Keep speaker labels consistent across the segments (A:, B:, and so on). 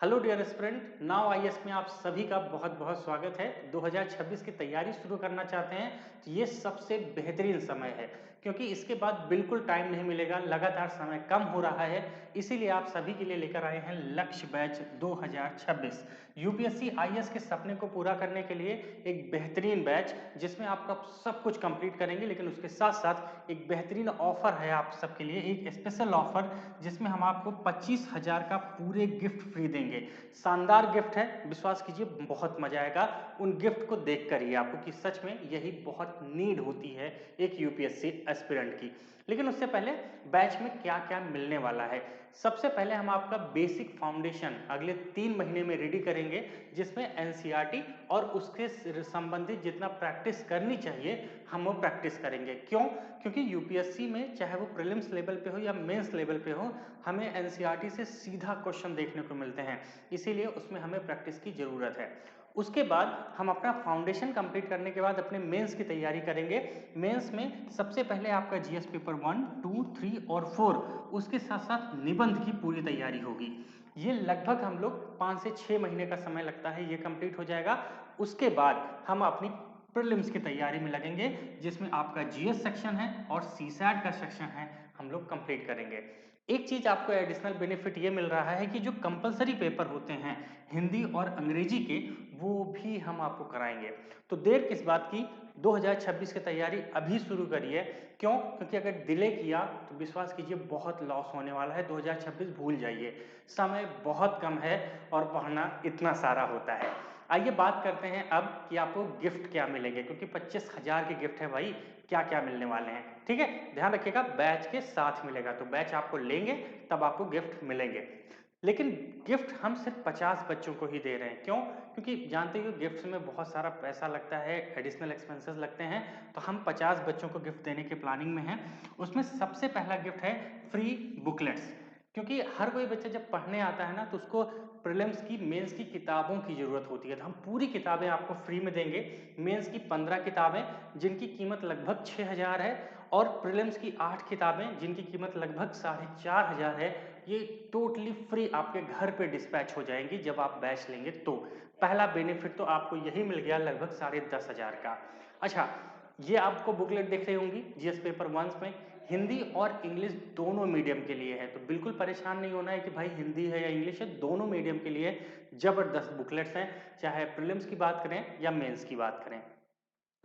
A: Hello dear student, now IAS में आप सभी का बहुत बहुत स्वागत है। 2026 की तैयारी शुरू करना चाहते हैं तो ये सबसे बेहतरीन समय है, क्योंकि इसके बाद बिल्कुल टाइम नहीं मिलेगा, लगातार समय कम हो रहा है। इसीलिए आप सभी के लिए लेकर आए हैं लक्ष्य बैच 2026। यूपीएससी आईएएस के सपने को पूरा करने के लिए एक बेहतरीन बैच, जिसमें आपका सब कुछ कंप्लीट करेंगे, लेकिन उसके साथ साथ एक बेहतरीन ऑफर है आप सबके लिए, एक स्पेशल ऑफर जिसमें हम आपको 25,000 का पूरे गिफ्ट फ्री देंगे। शानदार गिफ्ट है, विश्वास कीजिए बहुत मजा आएगा उन गिफ्ट को देखकर ही आपको कि सच में यही बहुत नीड होती है एक यूपीएससी एस्पिरेंट की। लेकिन उससे पहले बैच में क्या क्या मिलने वाला है, सबसे पहले हम आपका बेसिक फाउंडेशन अगले 3 महीने में रेडी करेंगे, जिसमें एनसीईआरटी और उसके संबंधित जितना प्रैक्टिस करनी चाहिए हम वो प्रैक्टिस करेंगे। क्यों? क्योंकि यूपीएससी में चाहे वो प्रीलिम्स लेवल पे हो या मेंस लेवल पे हो, हमें एनसीईआरटी से सीधा क्वेश्चन देखने को मिलते हैं, इसीलिए उसमें हमें प्रैक्टिस की जरूरत है। उसके बाद हम अपना फाउंडेशन कंप्लीट करने के बाद अपने मेंस की तैयारी करेंगे। मेंस में सबसे पहले आपका जीएस पेपर 1, 2, 3 और 4, उसके साथ साथ निबंध की पूरी तैयारी होगी। ये लगभग हम लोग 5 से 6 महीने का समय लगता है, ये कंप्लीट हो जाएगा। उसके बाद हम अपनी प्रीलिम्स की तैयारी में लगेंगे, जिसमें आपका जीएस सेक्शन है और सीसैट का सेक्शन है, हम लोग कंप्लीट करेंगे। एक चीज आपको एडिशनल बेनिफिट ये मिल रहा है कि जो कंपलसरी पेपर होते हैं हिंदी और अंग्रेजी के, वो भी हम आपको कराएंगे। तो देर किस बात की, 2026 की तैयारी अभी शुरू करिए। क्यों? क्योंकि अगर डिले किया तो विश्वास कीजिए बहुत लॉस होने वाला है। 2026 भूल जाइए, समय बहुत कम है और पढ़ना इतना सारा होता है। आइए बात करते हैं अब कि आपको गिफ्ट क्या मिलेंगे, क्योंकि 25,000 के गिफ्ट है भाई, क्या क्या मिलने वाले हैं। ठीक है, ध्यान रखिएगा, बैच के साथ मिलेगा, तो बैच आपको लेंगे तब आपको गिफ्ट मिलेंगे। लेकिन गिफ्ट हम सिर्फ 50 बच्चों को ही दे रहे हैं। क्यों? क्योंकि जानते हो गिफ्ट में बहुत सारा पैसा लगता है, एडिशनल एक्सपेंसेस लगते हैं, तो हम 50 बच्चों को गिफ्ट देने के प्लानिंग में हैं। उसमें सबसे पहला गिफ्ट है फ्री बुकलेट्स, क्योंकि हर कोई बच्चा जब पढ़ने आता है ना तो उसको प्रीलिम्स की, मेंस की किताबों की जरूरत होती है, तो हम पूरी किताबें आपको फ्री में देंगे। मेंस की 15 किताबें जिनकी कीमत लगभग 6,000 है, और प्रीलिम्स की 8 किताबें जिनकी कीमत लगभग 4,500 है, ये टोटली फ्री आपके घर पे डिस्पैच हो जाएंगी जब आप बैच लेंगे। तो पहला बेनिफिट तो आपको यही मिल गया, लगभग 10,500 का। अच्छा, ये आपको बुकलेट दिख रही होंगी जीएस पेपर 1 में, हिंदी और इंग्लिश दोनों मीडियम के लिए है, तो बिल्कुल परेशान नहीं होना है कि भाई हिंदी है या इंग्लिश है, दोनों मीडियम के लिए जबरदस्त बुकलेट्स हैं, चाहे प्रीलिम्स की बात करें या मेंस की बात करें।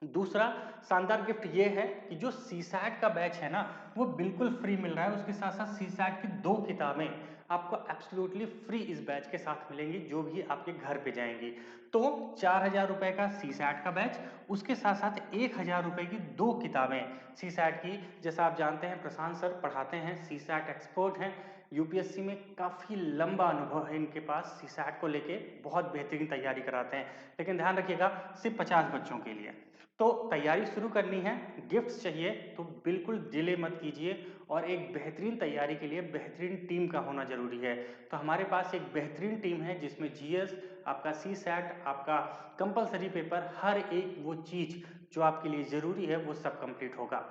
A: दूसरा शानदार गिफ्ट ये है कि जो सीसैट का बैच है ना, वो बिल्कुल फ्री मिल रहा है। उसके साथ साथ सीसैट की 2 किताबें आपको एब्सोल्युटली फ्री इस बैच के साथ मिलेंगी, जो भी आपके घर पे जाएंगी। तो 4,000 रुपए का सीसैट का बैच, उसके साथ साथ 1,000 रुपए की 2 किताबें सीसैट की। जैसा आप जानते हैं प्रशांत सर पढ़ाते हैं, सीसैट एक्सपर्ट हैं, यूपीएससी में काफी लंबा अनुभव है इनके पास, सीसैट को लेके बहुत बेहतरीन तैयारी कराते हैं। लेकिन ध्यान रखिएगा, सिर्फ 50 बच्चों के लिए। तो तैयारी शुरू करनी है, गिफ्ट चाहिए तो बिल्कुल डिले मत कीजिए, और एक बेहतरीन तैयारी के लिए बेहतरीन टीम का होना जरूरी है। तो हमारे पास एक बेहतरीन टीम है, जिसमें जीएस, आपका सीसैट, आपका कंपलसरी पेपर, हर एक वो चीज जो आपके लिए जरूरी है वो सब कंप्लीट होगा।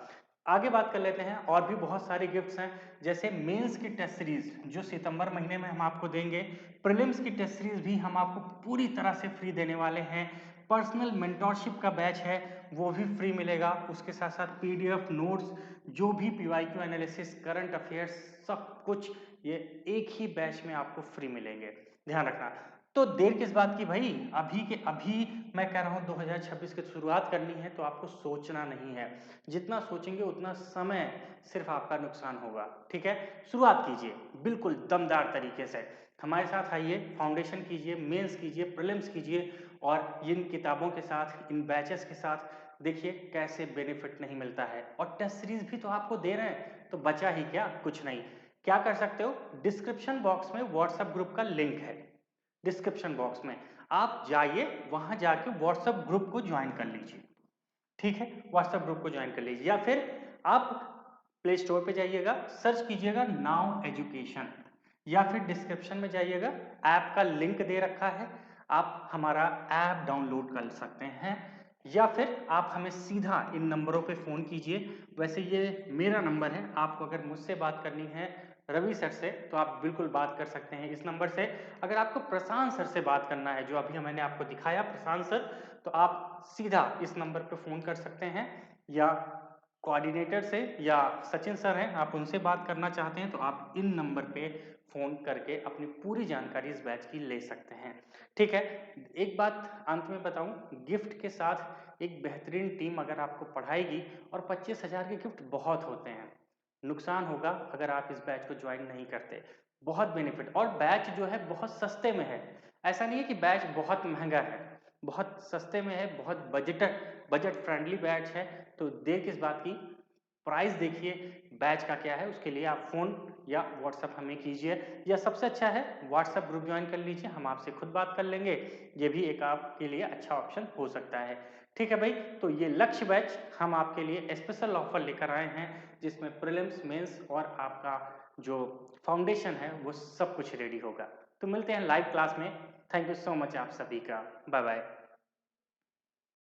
A: आगे बात कर लेते हैं, और भी बहुत सारे गिफ्ट्स हैं, जैसे मेंस की टेस्ट सीरीज जो सितंबर महीने में हम आपको देंगे, प्रीलिम्स की टेस्ट सीरीज भी हम आपको पूरी तरह से फ्री देने वाले हैं, पर्सनल मेंटोरशिप का बैच है वो भी फ्री मिलेगा, उसके साथ साथ पीडीएफ नोट्स, जो भी पीवाईक्यू एनालिसिस, करंट अफेयर्स, सब कुछ ये एक ही बैच में आपको फ्री मिलेंगे, ध्यान रखना। तो देर किस बात की भाई, अभी के अभी मैं कह रहा हूं 2026 की शुरुआत करनी है, तो आपको सोचना नहीं है, जितना सोचेंगे उतना समय सिर्फ आपका नुकसान होगा। ठीक है, शुरुआत कीजिए बिल्कुल दमदार तरीके से, हमारे साथ आइए, फाउंडेशन कीजिए, मेंस कीजिए, प्रीलिम्स कीजिए, और इन किताबों के साथ, इन बैचेस के साथ देखिए कैसे बेनिफिट नहीं मिलता है। और टेस्ट सीरीज भी तो आपको दे रहे हैं, तो बचा ही क्या, कुछ नहीं। क्या कर सकते हो, डिस्क्रिप्शन बॉक्स में व्हाट्सएप ग्रुप का लिंक है, डिस्क्रिप्शन बॉक्स में आप जाइए, वहां जाके व्हाट्सएप ग्रुप को ज्वाइन कर लीजिए। ठीक है, व्हाट्सएप ग्रुप को ज्वाइन कर लीजिए, या फिर आप प्ले स्टोर पे जाइएगा, सर्च कीजिएगा नाउ एजुकेशन, या फिर डिस्क्रिप्शन में जाइएगा, ऐप का लिंक दे रखा है, आप हमारा ऐप डाउनलोड कर सकते हैं, या फिर आप हमें सीधा इन नंबरों पे फोन कीजिए। वैसे ये मेरा नंबर है, आपको अगर मुझसे बात करनी है रवि सर से, तो आप बिल्कुल बात कर सकते हैं इस नंबर से। अगर आपको प्रशांत सर से बात करना है, जो अभी मैंने आपको दिखाया प्रशांत सर, तो आप सीधा इस नंबर पे फ़ोन कर सकते हैं, या कोऑर्डिनेटर से, या सचिन सर हैं, आप उनसे बात करना चाहते हैं तो आप इन नंबर पे फ़ोन करके अपनी पूरी जानकारी इस बैच की ले सकते हैं। ठीक है, एक बात अंत में बताऊँ, गिफ्ट के साथ एक बेहतरीन टीम अगर आपको पढ़ाएगी, और 25,000 के गिफ्ट बहुत होते हैं। नुकसान होगा अगर आप इस बैच को ज्वाइन नहीं करते। बहुत बेनिफिट, और बैच जो है बहुत सस्ते में है। ऐसा नहीं है कि बैच बहुत महँगा है, बहुत सस्ते में है, बहुत बजट फ्रेंडली बैच है। तो देर किस बात की, प्राइस देखिए बैच का क्या है, उसके लिए आप फ़ोन या व्हाट्सएप हमें कीजिए, या सबसे अच्छा है व्हाट्सएप ग्रुप ज्वाइन कर लीजिए, हम आपसे खुद बात कर लेंगे। ये भी एक आपके लिए अच्छा ऑप्शन हो सकता है। ठीक है भाई, तो ये लक्ष्य बैच हम आपके लिए स्पेशल ऑफर लेकर आए हैं, जिसमें प्रीलिम्स, मेंस और आपका जो फाउंडेशन है वो सब कुछ रेडी होगा। तो मिलते हैं लाइव क्लास में। थैंक यू सो मच आप सभी का। Bye bye.